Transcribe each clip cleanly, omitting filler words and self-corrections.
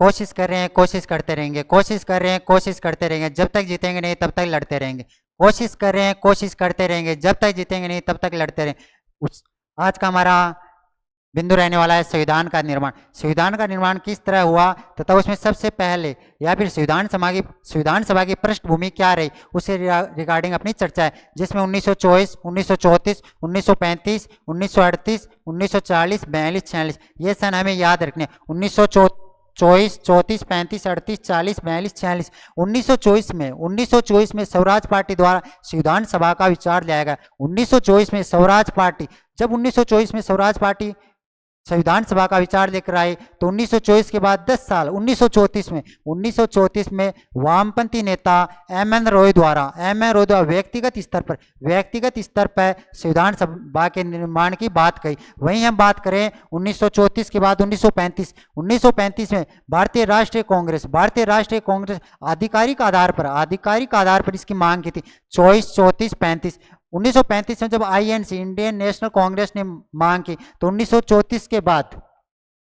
कोशिश कर रहे हैं, कोशिश करते रहेंगे, कोशिश कर रहे हैं, कोशिश करते रहेंगे, जब तक जीतेंगे नहीं तब तक लड़ते रहेंगे। कोशिश कर रहे हैं, कोशिश करते रहेंगे, जब तक जीतेंगे नहीं तब तक लड़ते रहेंगे। आज का हमारा बिंदु रहने वाला है संविधान का निर्माण। संविधान का निर्माण किस तरह हुआ तथा उसमें सबसे पहले या फिर संविधान सभा की पृष्ठभूमि क्या रही, उससे रिगार्डिंग अपनी चर्चा है, जिसमें 1924, 1934, 1935, 1938, 1940, 42, 46 ये सन हमें याद रखने। 1924, 34, 35, 38, 40, 42, 46। 1924 में स्वराज पार्टी द्वारा संविधान सभा का विचार लिया गया। 1924 में स्वराज पार्टी, जब 1924 में स्वराज पार्टी संविधान सभा का विचार लेकर आए तो 1924 के बाद 10 साल 1934 में वामपंथी नेता एम एन रॉय द्वारा व्यक्तिगत स्तर पर संविधान सभा के निर्माण की बात कही। वहीं हम बात करें 1934 के बाद 1935 में भारतीय राष्ट्रीय कांग्रेस आधिकारिक आधार पर इसकी मांग की थी 24, 34, 35। 1935 में जब आईएनसी इंडियन नेशनल कांग्रेस ने मांग की तो 1934 के बाद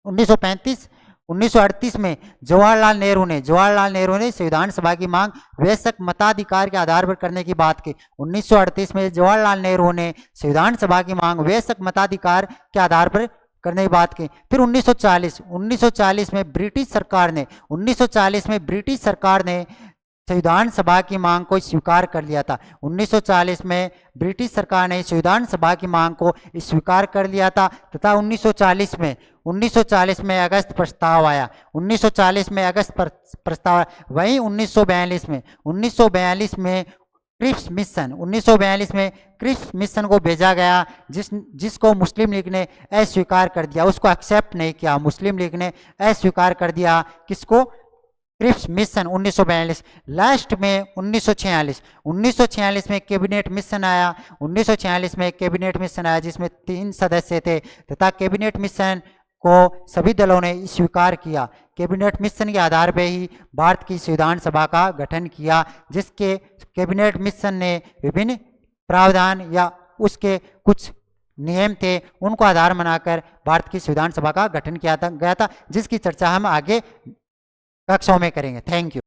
1938 में जवाहरलाल नेहरू ने संविधान सभा की मांग वयस्क मताधिकार के आधार पर करने की बात की। 1938 में जवाहरलाल नेहरू ने संविधान सभा की मांग वयस्क मताधिकार के आधार पर करने की बात की। फिर 1940 में ब्रिटिश सरकार ने संविधान सभा की मांग को स्वीकार कर लिया था। 1940 में ब्रिटिश सरकार ने संविधान सभा की मांग को स्वीकार कर लिया था तथा 1940 में अगस्त प्रस्ताव आया। 1940 में अगस्त प्रस्ताव। वहीं 1942 में क्रिप्स मिशन को भेजा गया, जिसको मुस्लिम लीग ने अस्वीकार कर दिया, उसको एक्सेप्ट नहीं किया। मुस्लिम लीग ने अस्वीकार कर दिया किसको? Cripps mission 1942। लास्ट में 1946 में कैबिनेट मिशन आया। 1946 में कैबिनेट मिशन आया जिसमें 3 सदस्य थे तथा कैबिनेट मिशन को सभी दलों ने स्वीकार किया। कैबिनेट मिशन के आधार पर ही भारत की संविधान सभा का गठन किया, जिसके कैबिनेट मिशन ने विभिन्न प्रावधान या उसके कुछ नियम थे उनको आधार बनाकर भारत की संविधान सभा का गठन किया गया था, जिसकी चर्चा हम आगे कक्षाओं में करेंगे। Thank you.